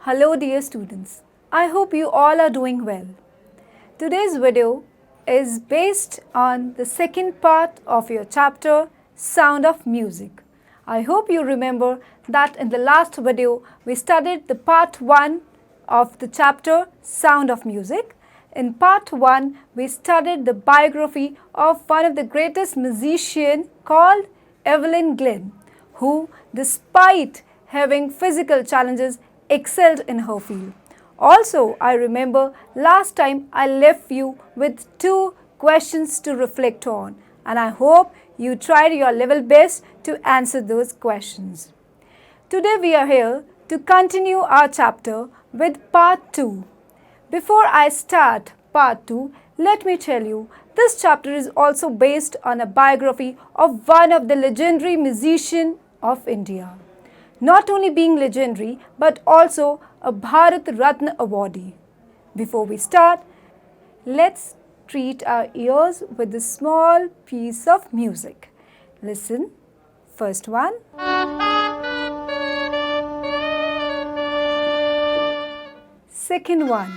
Hello dear students, I hope you all are doing well. Today's video is based on the second part of your chapter Sound of Music. I hope you remember that in the last video we studied the part 1 of the chapter Sound of Music. In part 1 we studied the biography of one of the greatest musicians called Evelyn Glenn, who despite having physical challenges excelled in her field. Also, I remember last time I left you with 2 questions to reflect on, and I hope you tried your level best to answer those questions. Today we are here to continue our chapter with part 2. Before I start part 2, let me tell you, this chapter is also based on a biography of one of the legendary musicians of India. Not only being legendary, but also a Bharat Ratna awardee. Before we start, let's treat our ears with a small piece of music. Listen. First one. Second one.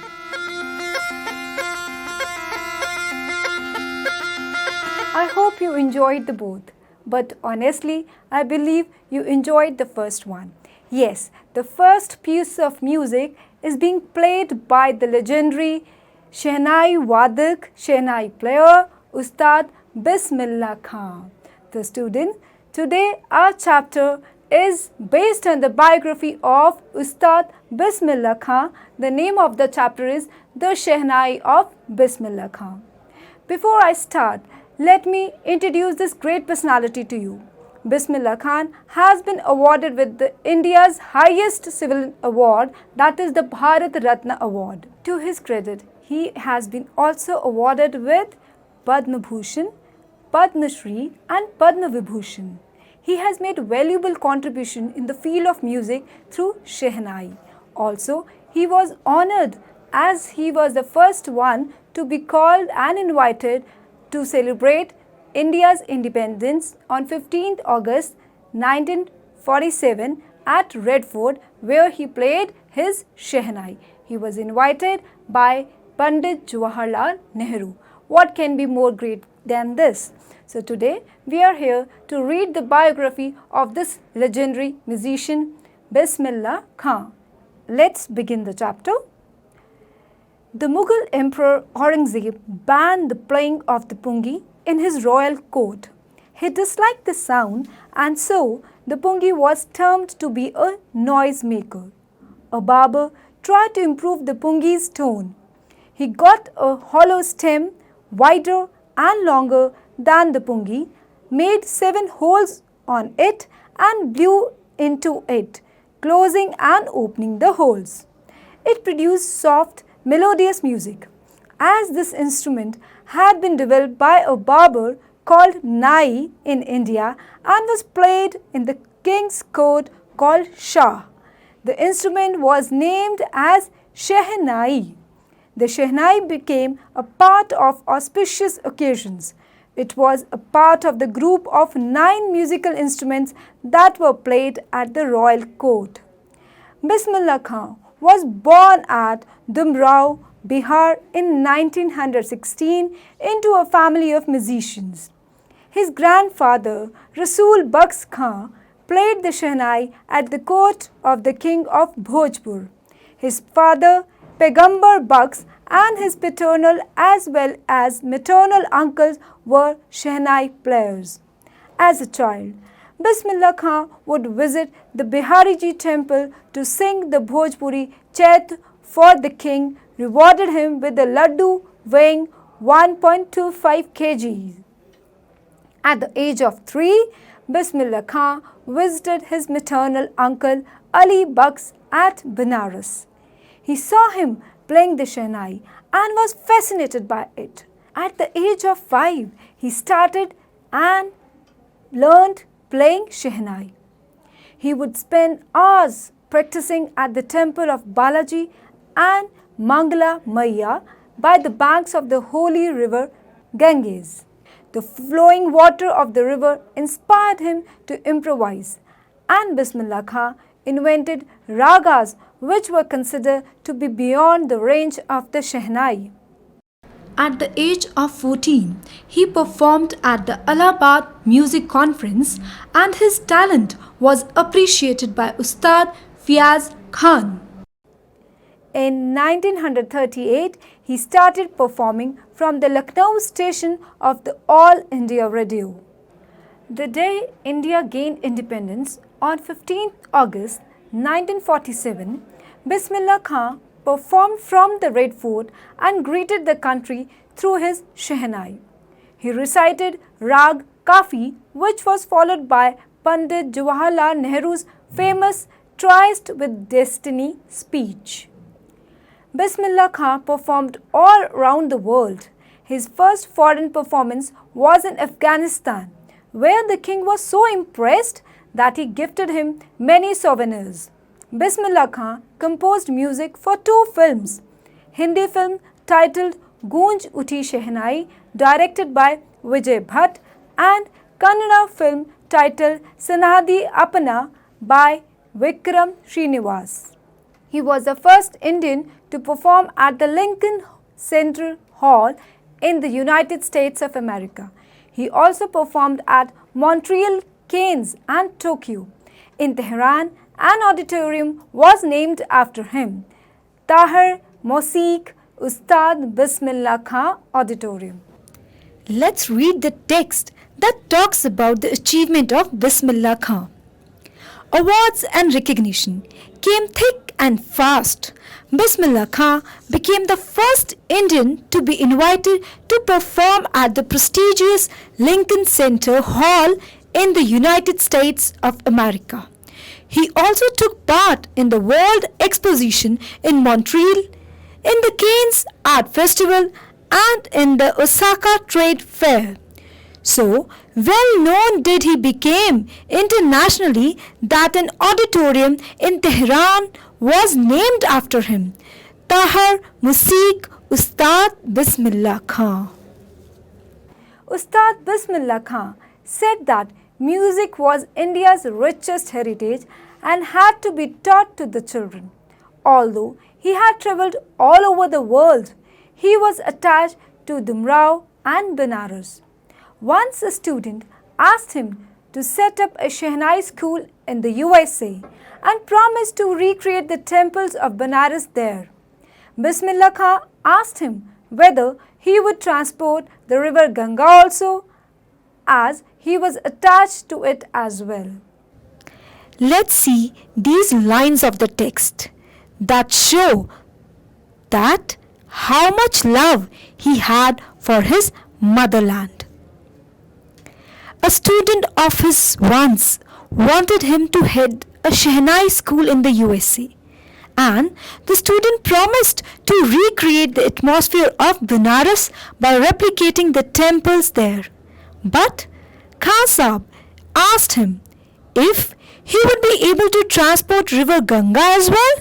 I hope you enjoyed the both. But honestly, I believe you enjoyed the first one. Yes, the first piece of music is being played by the legendary Shehnai Wadak, Shehnai player, Ustad Bismillah Khan. The student, today our chapter is based on the biography of Ustad Bismillah Khan. The name of the chapter is The Shehnai of Bismillah Khan. Before I start, let me introduce this great personality to you. Bismillah Khan has been awarded with India's highest civil award, that is the Bharat Ratna award. To his credit, he has been also awarded with Padma Bhushan, Padma Shri and Padma Vibhushan. He has made valuable contribution in the field of music through Shehnai. Also, he was honored as he was the first one to be called and invited to celebrate India's independence on 15th August 1947 at Red Fort, where he played his Shehnai. He was invited by Pandit Jawaharlal Nehru. What can be more great than this? So today we are here to read the biography of this legendary musician Bismillah Khan. Let's begin the chapter. The Mughal Emperor Aurangzeb banned the playing of the pungi in his royal court. He disliked the sound, and so the pungi was termed to be a noise maker. A barber tried to improve the pungi's tone. He got a hollow stem wider and longer than the pungi, made 7 holes on it and blew into it, closing and opening the holes. It produced soft, melodious music. As this instrument had been developed by a barber called Nai in India and was played in the king's court called Shah, the instrument was named as Shehnai. The Shehnai became a part of auspicious occasions. It was a part of the group of 9 musical instruments that were played at the royal court. Bismillah Khan was born at Dumrao, Bihar in 1916 into a family of musicians. His grandfather, Rasool Baks Khan, played the Shehnai at the court of the king of Bhojpur. His father, Pegambar Baks, and his paternal as well as maternal uncles were Shehnai players. As a child, Bismillah Khan would visit the Bihariji temple to sing the Bhojpuri Chaitra for the king, rewarded him with a laddu weighing 1.25 kg. At the age of 3, Bismillah Khan visited his maternal uncle Ali Baks at Benares. He saw him playing the Shehnai and was fascinated by it. At the age of 5, he started and learned playing Shehnai. He would spend hours practicing at the temple of Balaji and Mangala Maiya by the banks of the holy river Ganges. The flowing water of the river inspired him to improvise, and Bismillah Khan invented ragas which were considered to be beyond the range of the Shehnai. At the age of 14, he performed at the Allahabad Music Conference and his talent was appreciated by Ustad Fiaz Khan. In 1938, he started performing from the Lucknow station of the All India Radio. The day India gained independence on 15th August 1947, Bismillah Khan performed from the Red Fort and greeted the country through his Shehnai. He recited Rag Kafi, which was followed by Pandit Jawaharlal Nehru's famous Tryst with Destiny speech. Bismillah Khan performed all around the world. His first foreign performance was in Afghanistan, where the king was so impressed that he gifted him many souvenirs. Bismillah Khan composed music for 2 films. Hindi film titled Goonj Uthi Shehnai, directed by Vijay Bhatt, and Kannada film titled Sanadhi Apana by Vikram Srinivas. He was the first Indian to perform at the Lincoln Center Hall in the United States of America. He also performed at Montreal, Cannes and Tokyo. In Tehran, an auditorium was named after him, Tahir Mosik Ustad Bismillah Khan Auditorium. Let's read the text that talks about the achievement of Bismillah Khan. Awards and recognition came thick and fast. Bismillah Khan became the first Indian to be invited to perform at the prestigious Lincoln Center Hall in the United States of America. He also took part in the World Exposition in Montreal, in the Cannes Art Festival and in the Osaka Trade Fair. So well known did he become internationally that an auditorium in Tehran was named after him, Tahir Mosik Ustad Bismillah Khan. Ustad Bismillah Khan said that music was India's richest heritage and had to be taught to the children. Although he had travelled all over the world, he was attached to Dumrao and Benares. Once a student asked him to set up a Shehnai school in the USA and promised to recreate the temples of Benares there. Bismillah Khan asked him whether he would transport the river Ganga also, as he was attached to it as well. Let's see these lines of the text that show that how much love he had for his motherland. A student of his once wanted him to head a Shehnai school in the USA, and the student promised to recreate the atmosphere of Benares by replicating the temples there. But Khan Sahib asked him if he would be able to transport river Ganga as well.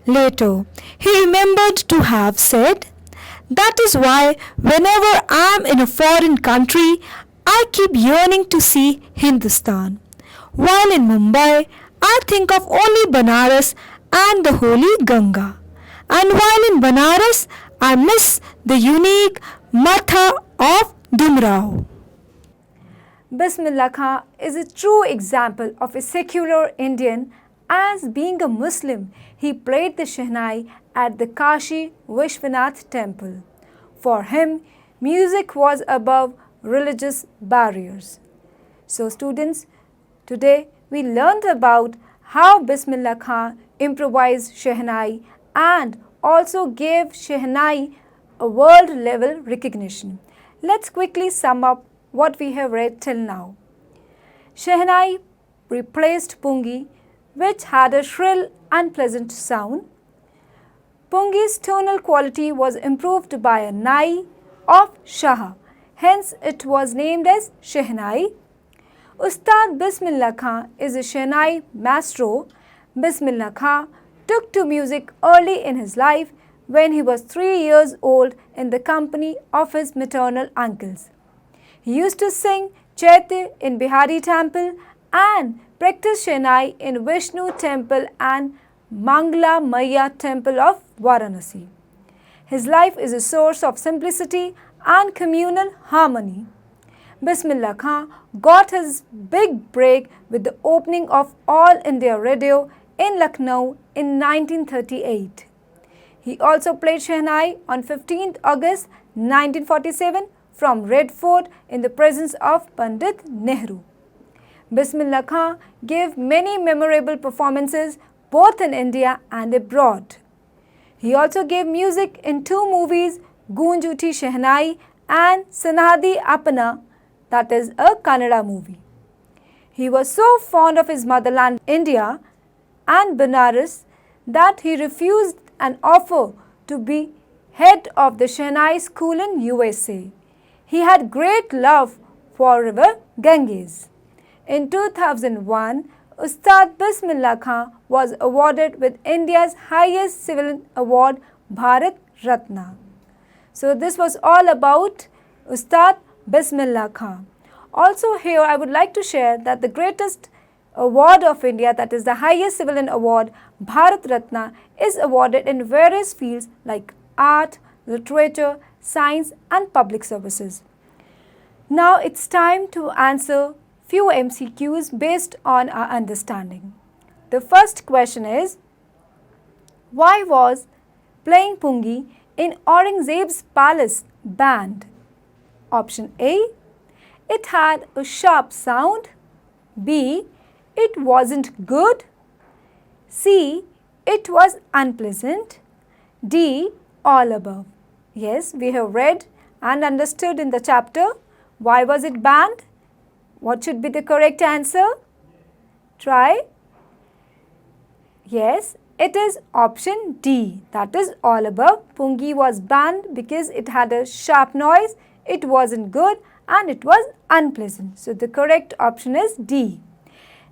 Later, he remembered to have said, "That is why whenever I am in a foreign country, I keep yearning to see Hindustan. While in Mumbai, I think of only Benares and the holy Ganga. And while in Benares, I miss the unique Matha of Dumrao." Bismillah Khan is a true example of a secular Indian. As being a Muslim, he played the Shehnai at the Kashi Vishwanath temple. For him, music was above religious barriers. So students, today we learned about how Bismillah Khan improvised Shehnai and also gave Shehnai a world level recognition. Let's quickly sum up what we have read till now. Shehnai replaced Pungi, which had a shrill and pleasant sound. Pungi's tonal quality was improved by a nai of Shah, hence it was named as Shehnai. Ustad Bismillah Khan is a Shehnai maestro. Bismillah Khan took to music early in his life when he was 3 years old in the company of his maternal uncles. He used to sing Chaitya in Bihari temple and practice Shehnai in Vishnu temple and Mangla Maya temple of Varanasi. His life is a source of simplicity and communal harmony. Bismillah Khan got his big break with the opening of All India Radio in Lucknow in 1938. He also played Shehnai on 15th August 1947 from Red Fort in the presence of Pandit Nehru. Bismillah Khan gave many memorable performances both in India and abroad. He also gave music in two movies, Goonj Uthi Shehnai and Sanadi Apna, that is a Kannada movie. He was so fond of his motherland India and Benares that he refused an offer to be head of the Shehnai school in USA. He had great love for river Ganges. In 2001, Ustad Bismillah Khan was awarded with India's highest civilian award, Bharat Ratna. So this was all about Ustad Bismillah Khan. Also here I would like to share that the greatest award of India, that is the highest civilian award, Bharat Ratna, is awarded in various fields like art, literature, science and public services. Now it's time to answer few MCQs based on our understanding. The first question is, why was playing Pungi in Aurangzeb's palace banned? Option A, it had a sharp sound. B, it wasn't good. C, it was unpleasant. D, all above. Yes, we have read and understood in the chapter. Why was it banned? What should be the correct answer? Try. Yes, it is option D, that is all above. Pungi was banned because it had a sharp noise, it wasn't good and it was unpleasant. So the correct option is D.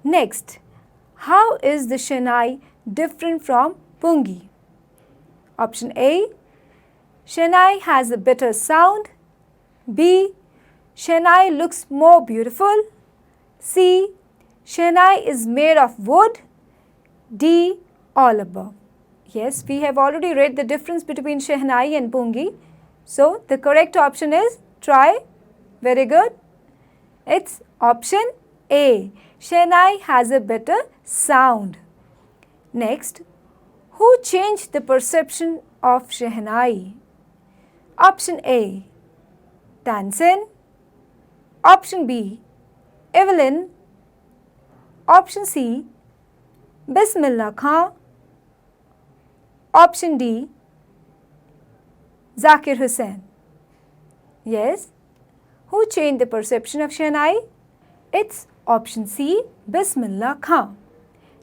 Next, how is the Shehnai different from Pungi? Option A, Shehnai has a better sound. B, Shehnai looks more beautiful. C, Shehnai is made of wood. D, all above. Yes, we have already read the difference between Shehnai and Pungi. So the correct option is, try. Very good. It's option A. Shehnai has a better sound. Next, who changed the perception of Shehnai? Option A, Tansen. Option B, Evelyn. Option C, Bismillah Khan. Option D, Zakir Hussain. Yes, who changed the perception of Shehnai? It's option C, Bismillah Khan.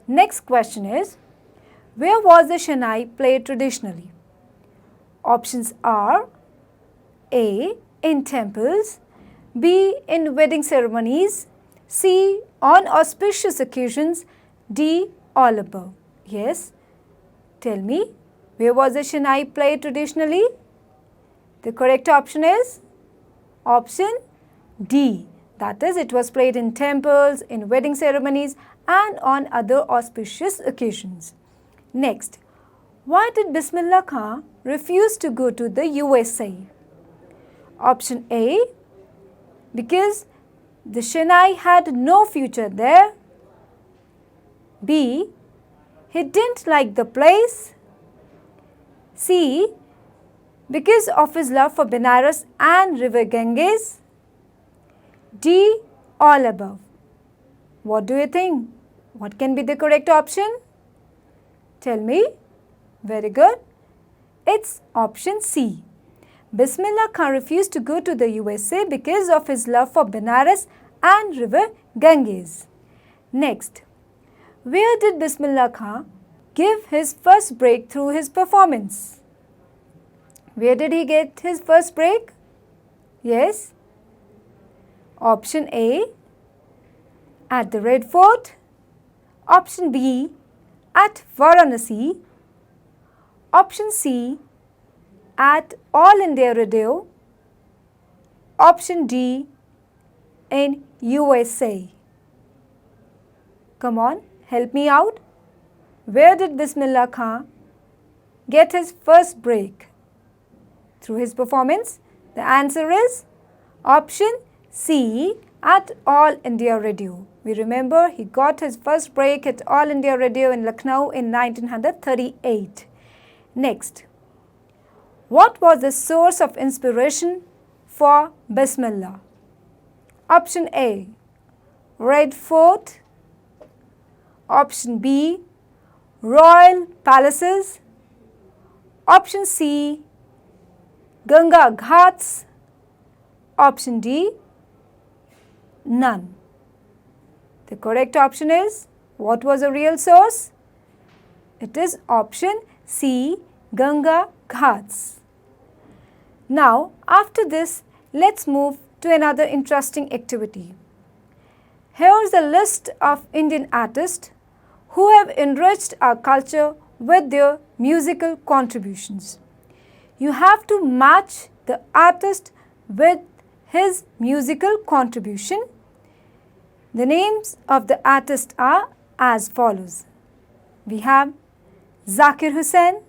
Next question is, where was the Shehnai played traditionally? Options are A, in temples. B, in wedding ceremonies. C, on auspicious occasions. D, all above. Yes, tell me, where was the Shehnai played traditionally? The correct option is option D. That is, it was played in temples, in wedding ceremonies and on other auspicious occasions. Next, why did Bismillah Khan refuse to go to the USA? Option A, because the Shehnai had no future there. B, he didn't like the place. C, because of his love for Benares and river Ganges. D, all above. What do you think? What can be the correct option? Tell me. Very good. It's option C. Bismillah Khan refused to go to the USA because of his love for Benares and river Ganges. Next, where did Bismillah Khan give his first break through his performance? Where did he get his first break? Yes. Option A, at the Red Fort. Option B, at Varanasi. Option C, at All India Radio. Option D, in USA. Come on, help me out. Where did Bismillah Khan get his first break? Through his performance? The answer is option C, at All India Radio. We remember he got his first break at All India Radio in Lucknow in 1938. Next, what was the source of inspiration for Bismillah? Option A, Red Fort. Option B, Royal Palaces. Option C, Ganga Ghats. Option D, none. The correct option is, what was the real source? It is option C, Ganga Ghats. Now, after this, let's move to another interesting activity. Here's a list of Indian artists who have enriched our culture with their musical contributions. You have to match the artist with his musical contribution. The names of the artists are as follows. We have Zakir Hussain,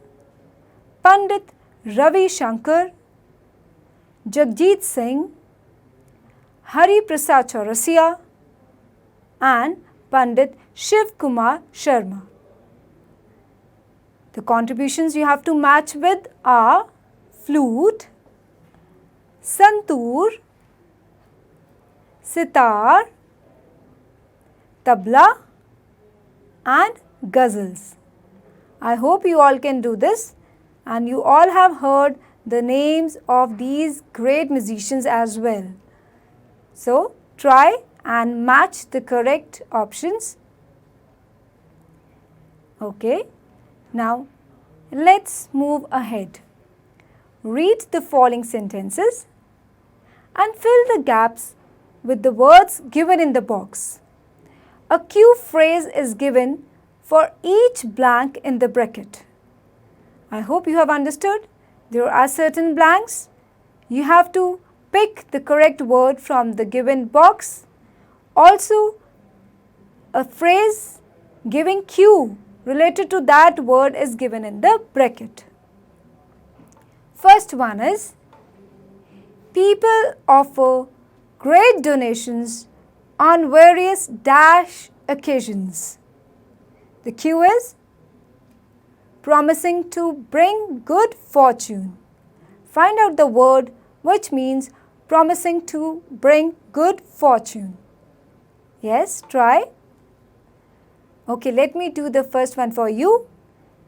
Pandit Ravi Shankar, Jagjit Singh, Hari Prasad Chaurasia and Pandit Shiv Kumar Sharma. The contributions you have to match with are flute, santoor, sitar, tabla and ghazals. I hope you all can do this and you all have heard the names of these great musicians as well. So, try and match the correct options. Okay, now let's move ahead. Read the following sentences and fill the gaps with the words given in the box. A cue phrase is given for each blank in the bracket. I hope you have understood. There are certain blanks. You have to pick the correct word from the given box. Also, a phrase giving cue related to that word is given in the bracket. First one is, people offer great donations on various dash occasions. The cue is promising to bring good fortune. Find out the word which means promising to bring good fortune. Yes, try. Okay, let me do the first one for you.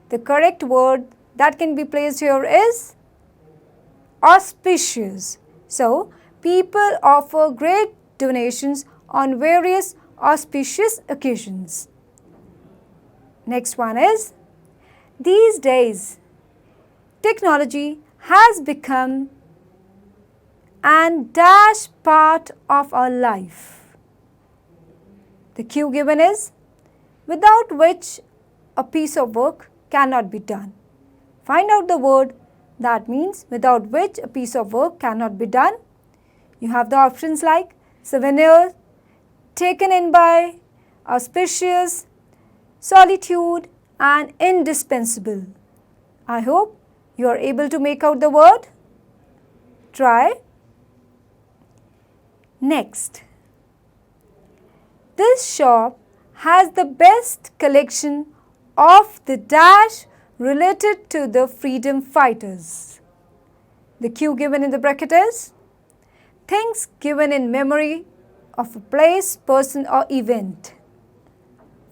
The correct word that can be placed here is auspicious. So, people offer great donations on various auspicious occasions. Next one is, these days, technology has become an dash part of our life. The cue given is, without which a piece of work cannot be done. Find out the word that means without which a piece of work cannot be done. You have the options like souvenir, taken in by, auspicious, solitude and indispensable. I hope you are able to make out the word. Try. Next, this shop has the best collection of the dash related to the freedom fighters. The cue given in the bracket is things given in memory of a place, person or event.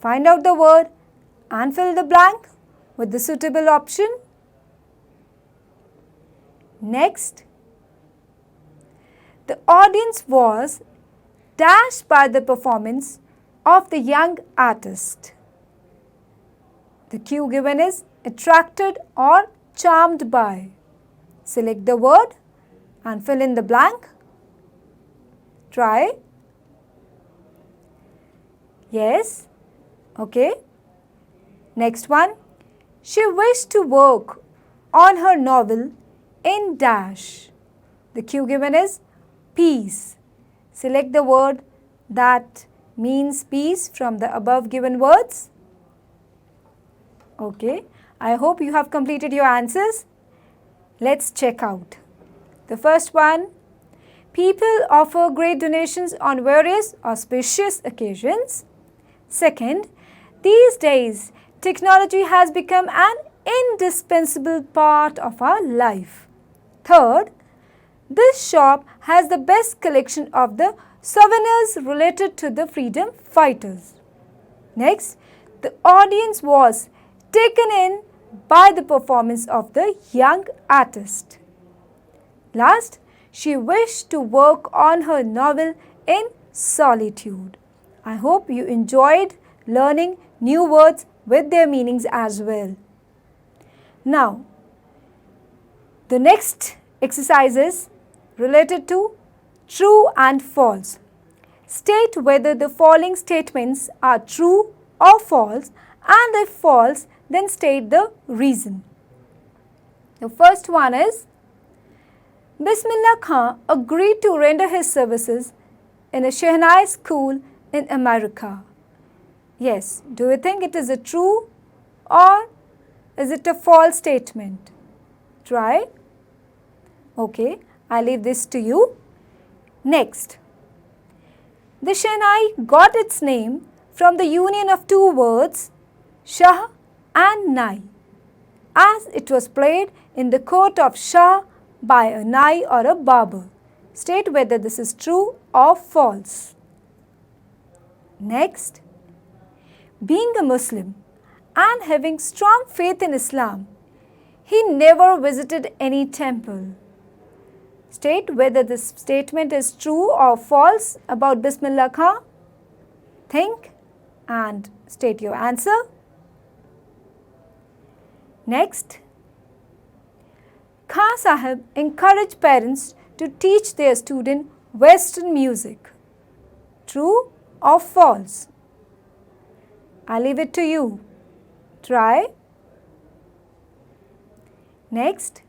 Find out the word and fill the blank with the suitable option. Next, the audience was dashed by the performance of the young artist. The cue given is attracted or charmed by. Select the word and fill in the blank. Try. Yes. Okay. Next one. She wished to work on her novel in dash. The cue given is peace. Select the word that means peace from the above given words. Okay, I hope you have completed your answers. Let's check out. The first one, people offer great donations on various auspicious occasions. Second, these days, technology has become an indispensable part of our life. Third, this shop has the best collection of the souvenirs related to the freedom fighters. Next, the audience was taken in by the performance of the young artist. Last, she wished to work on her novel in solitude. I hope you enjoyed learning new words with their meanings as well. Now, the next exercise is related to true and false. State whether the following statements are true or false, and if false, then state the reason. The first one is, Bismillah Khan agreed to render his services in a Shehnai school in America. Yes, do you think it is a true or is it a false statement? Try. Okay, I leave this to you. Next, the Shehnai got its name from the union of two words, Shah and Nai, as it was played in the court of Shah by a Nai or a barber. State whether this is true or false. Next, being a Muslim and having strong faith in Islam, he never visited any temple. State whether this statement is true or false about Bismillah Khan. Think and state your answer. Next, Khan Sahib encouraged parents to teach their student Western music. True or false? I leave it to you. Try. Next,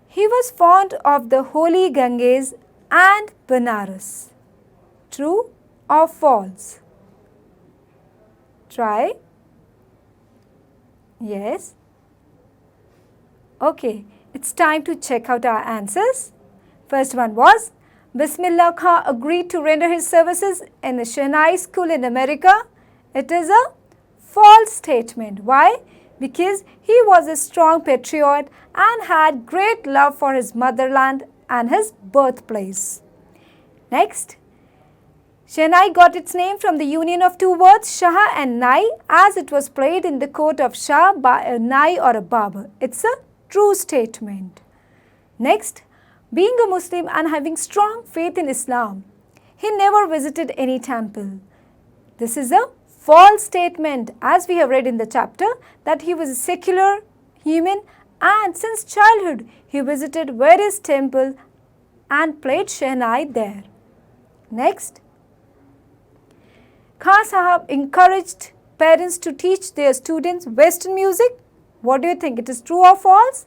he was fond of the holy Ganges and Banaras. True or false? Try. Yes. Okay, it's time to check out our answers. First one was, Bismillah Khan agreed to render his services in a Shehnai school in America. It is a false statement. Why? Because he was a strong patriot and had great love for his motherland and his birthplace. Next, Shehnai got its name from the union of two words, Shah and Nai, as it was played in the court of Shah by a Nai or a barber. It's a true statement. Next, being a Muslim and having strong faith in Islam, he never visited any temple. This is a false statement, as we have read in the chapter that he was a secular human and since childhood he visited various temples and played Shehnai there. Next, Khan Sahib encouraged parents to teach their students Western music. What do you think? It is true or false?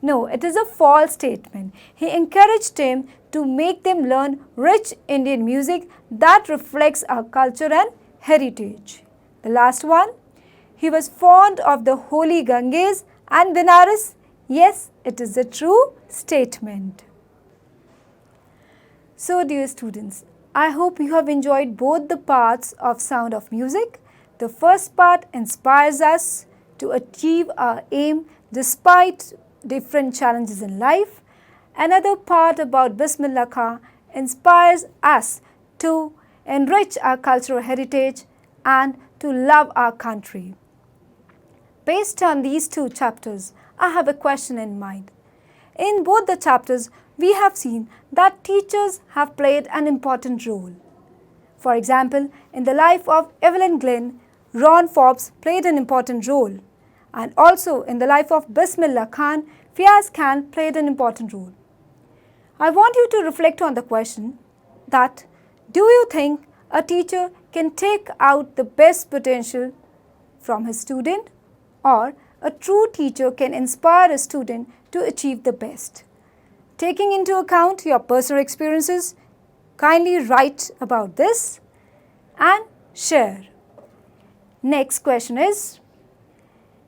No, it is a false statement. He encouraged them to make them learn rich Indian music that reflects our culture and heritage. The last one, he was fond of the holy Ganges and Benares. Yes, it is a true statement. So dear students, I hope you have enjoyed both the parts of Sound of Music. The first part inspires us to achieve our aim despite different challenges in life. Another part about Bismillah Khan inspires us to enrich our cultural heritage and to love our country. Based on these two chapters, I have a question in mind. In both the chapters, we have seen that teachers have played an important role. For example, in the life of Evelyn Glenn, Ron Forbes played an important role. And also in the life of Bismillah Khan, Fiaz Khan played an important role. I want you to reflect on the question that, do you think a teacher can take out the best potential from his student, or a true teacher can inspire a student to achieve the best? Taking into account your personal experiences, kindly write about this and share. Next question is,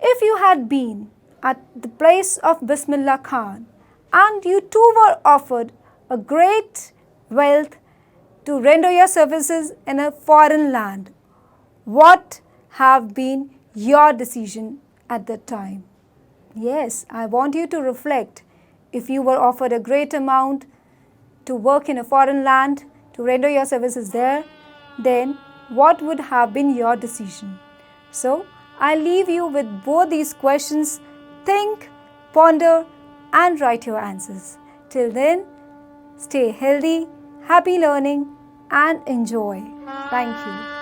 if you had been at the place of Bismillah Khan and you too were offered a great wealth to render your services in a foreign land, what have been your decision at that time? Yes, I want you to reflect. If you were offered a great amount to work in a foreign land, to render your services there, then what would have been your decision? So, I leave you with both these questions. Think, ponder, and write your answers. Till then, stay healthy, happy learning, and enjoy. Thank you.